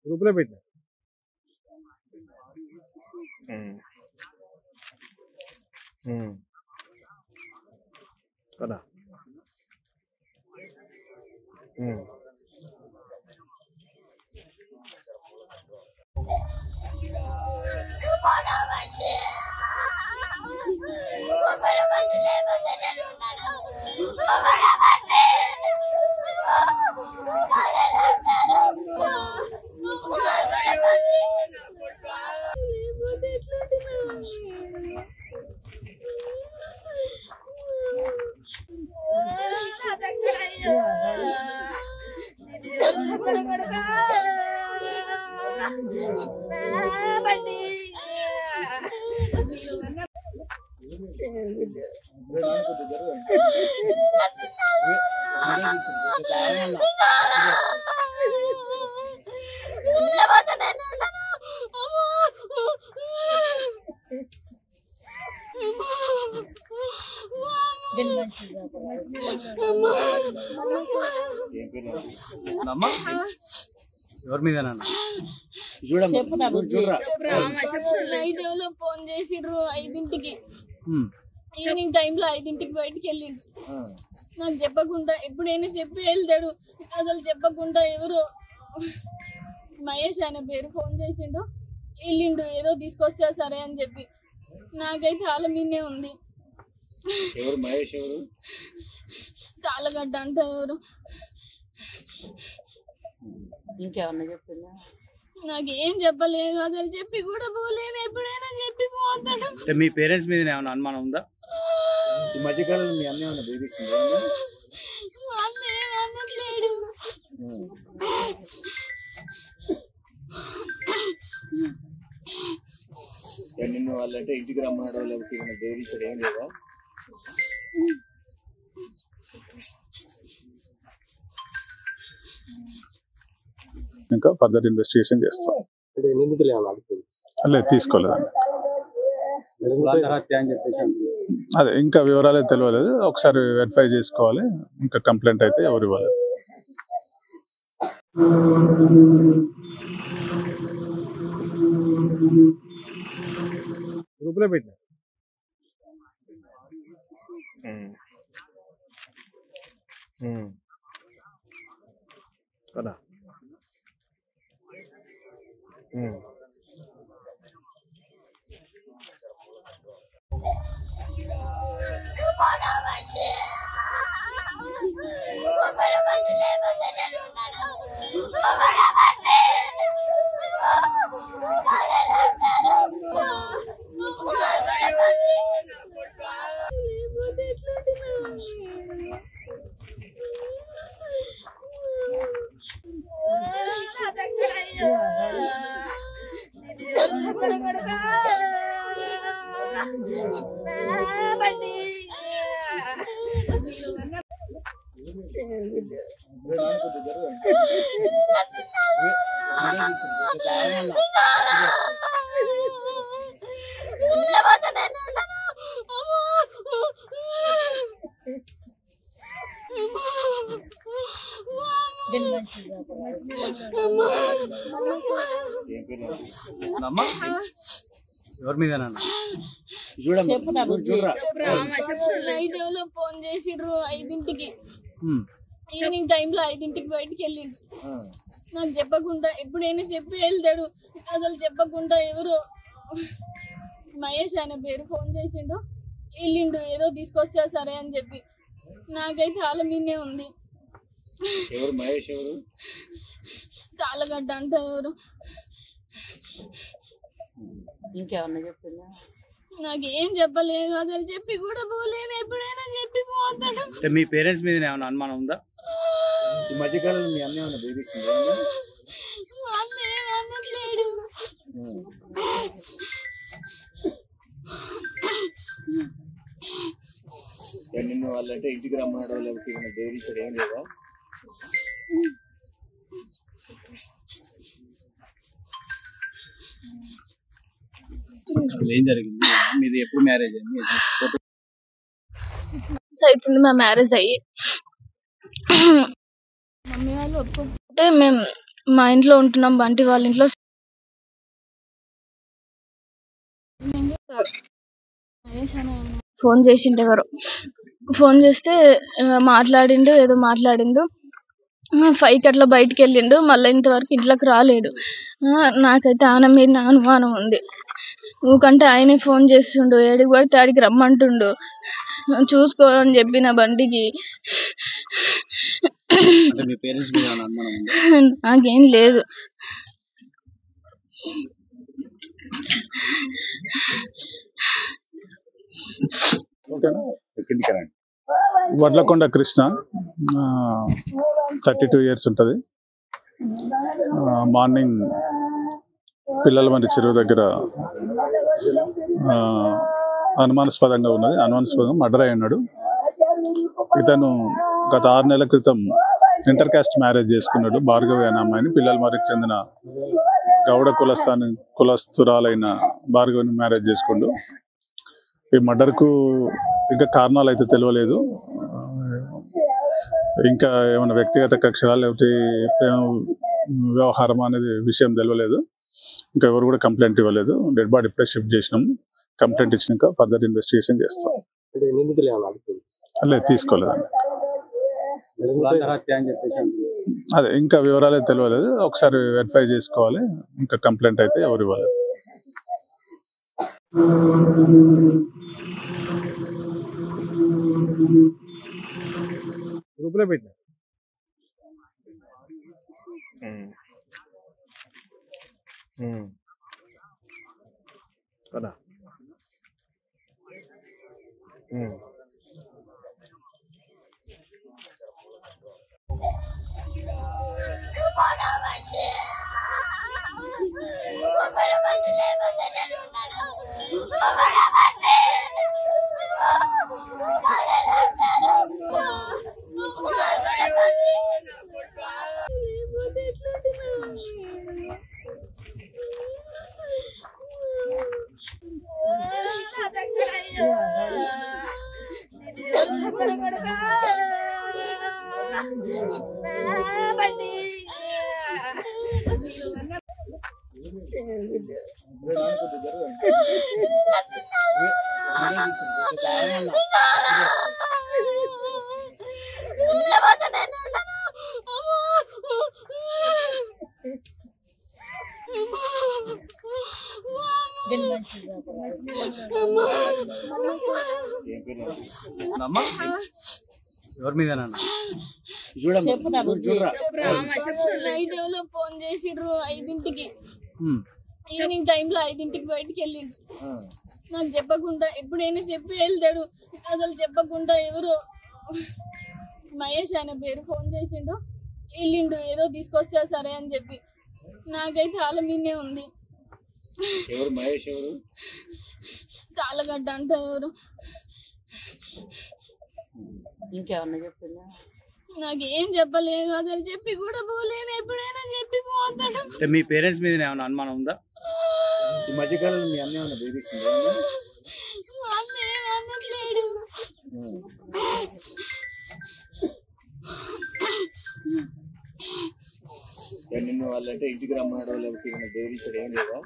గ్రూప్లో పెట్టిన కదా ఎవరి మీద ఫోన్ చేసిర్రు 5ంటికి ఈవినింగ్ టైంలో 5ంటికి బయటికి వెళ్ళిండు. నాకు చెప్పకుండా ఎప్పుడైనా చెప్పి వెళ్తాడు, అసలు చెప్పకుండా ఎవరు మహేష్ అనే పేరు ఫోన్ చేసిండు, వెళ్ళిండు ఏదో తీసుకొస్తా సరే అని చెప్పి. నాకైతే వాళ్ళ మీదే ఉంది. చాలగడ్డ అంటే ఎవరు ఇంకేమన్నా చెప్పిందా? నాకేం చెప్పలేదు, అసలు చెప్పి కూడా పోలేను. ఎప్పుడైనా చెప్పి పోతాడు. మీ పేరెంట్స్ మీద ఏమైనా అనుమానం ఉందా? ఈ మధ్యకాలంలో మీ అన్న ఏమైనా బేబీస్తుందా? అనట్లేడు. నిన్ను వాళ్ళంటే ఇంటికి రమ్మన్నాడో లేకపోతే ఏమైనా బేబీస్తాడు ఏం లేదా? ఇంకా ఫర్దర్ ఇన్వెస్టిగేషన్ చేస్తాం. లేదు, తీసుకోలేదండి. అదే ఇంకా వివరాలే తెలియలేదు, ఒకసారి వెరిఫై చేసుకోవాలి. ఇంకా కంప్లైంట్ అయితే ఎవరు ఇవ్వాలి. గ్రూప్లో పెట్టిన కదా ఎవరి మీద నైట్ ఫోన్ చేసిర్రు 5ంటికి ఈవినింగ్ టైంలో 5ంటికి బయటికి వెళ్ళిండు. నాకు చెప్పకుండా ఎప్పుడైనా చెప్పి వెళ్తాడు, అసలు చెప్పకుండా ఎవరు మహేష్ అనే పేరు ఫోన్ చేసిండు, వెళ్ళిండు ఏదో తీసుకొస్తా సరే అని చెప్పి. నాకైతే వాళ్ళ మీదే ఉంది. చాలగడ్డ అంటే ఎవరు ఇంకేమన్నా చెప్పిందా? నాకేం చెప్పలేదు, అసలు చెప్పి కూడా పోలేను. ఎప్పుడైనా చెప్పి పోతాడు. మీ పేరెంట్స్ మీద ఏమైనా అనుమానం ఉందా? ఈ మధ్యకాలంలో మీ అన్న ఏమైనా బేబీస్తుందా? అనట్లేడు. నిన్ను వాళ్ళంటే ఇంటికి రమ్మన్నాడో లేకపోతే ఏమైనా బేబీస్తాడు ఏం లేదా? ఏం జరిగింది? మీది ఎప్పుడు మ్యారేజ్ అయింది? మంత్స్ అవుతుంది మా మ్యారేజ్ అయ్యి. మమ్మీ వాళ్ళు ఒప్పుకోకపోతే మేము మా ఇంట్లో ఉంటున్నాం, బంటి వాళ్ళ ఇంట్లో. ఫోన్ చేసిండు ఎవరు, ఫోన్ చేస్తే మాట్లాడిండు, ఏదో మాట్లాడిండు. 5కి అట్లా బయటికి వెళ్ళిండు, మళ్ళీ ఇంతవరకు ఇంట్లోకి రాలేడు. నాకైతే ఆయన మీద అనుమానం ఉంది. ఊకంటే ఆయనే ఫోన్ చేస్తుండు, ఏడికి పడితే ఆడికి రమ్మంటుండు. చూసుకోవాలని చెప్పిన బండికి. నాకేం లేదు. వడ్లకొండ కృష్ణ, 32 years ఉంటుంది. మార్నింగ్ పిల్లల మరి చెరువు దగ్గర అనుమానాస్పదంగా ఉన్నది. అనుమానాస్పదంగా మర్డర్ అయి ఉన్నాడు. ఇతను గత 6 నెలల క్రితం ఇంటర్ కాస్ట్ మ్యారేజ్ చేసుకున్నాడు. భార్గవి అనే అమ్మాయిని, పిల్లల మరికి చెందిన గౌడ కులస్తురాలైన భార్గవిని మ్యారేజ్ చేసుకుంటూ. ఈ మర్డర్కు ఇంకా కారణాలు అయితే తెలియలేదు. ఇంకా ఏమైనా వ్యక్తిగత కక్షలా లేకపోతే ప్రేమ వ్యవహారం అనేది విషయం తెలియలేదు. ఇంకా ఎవరు కూడా కంప్లైంట్ ఇవ్వలేదు. డెడ్ బాడీ ఇప్పుడే షిఫ్ట్ చేసినాం. కంప్లైంట్ ఇచ్చినాక ఫర్దర్ ఇన్వెస్టిగేషన్ చేస్తాం. లేదు, తీసుకోలేదండి. అదే ఇంకా వివరాలు అయితే తెలియలేదు. ఒకసారి వెరిఫై చేసుకోవాలి. ఇంకా కంప్లైంట్ అయితే ఎవరు ఇవ్వలేదు. గ్రూప్లో పెట్టిన కదా. ఎవరి మీద నైట్ ఎవరో ఫోన్ చేసిర్రు 5ంటికి, ఈవినింగ్ టైంలో 5ంటికి బయటికి వెళ్ళిండు. నాకు చెప్పకుండా, ఎప్పుడైనా చెప్పి వెళ్తాడు, అసలు చెప్పకుండా ఎవరు మహేష్ అనే పేరు ఫోన్ చేసిండు, వెళ్ళిండు. ఏదో తీసుకొస్తా సరే అని చెప్పి. నాకైతే వాళ్ళ మీదే ఉంది. ఎవరు మహేష్? ఎవరు? చాలగడ్డ అంట ఎవరు. ఇంకేమన్నా చెప్పిందా? నాకేం చెప్పలేదు, అసలు చెప్పి కూడా పోలేను. ఎప్పుడైనా చెప్పి పోతాడు. మీ పేరెంట్స్ మీద ఏమైనా అనుమానం ఉందా? ఈ మధ్యకాలంలో మీ అన్న ఏమైనా బెదిరిస్తుందా? అనట్లేడు. నిన్ను వాళ్ళంటే ఇంటికి రమ్మన్నాడో లేకపోతే బెదిరించడం ఏం లేదా?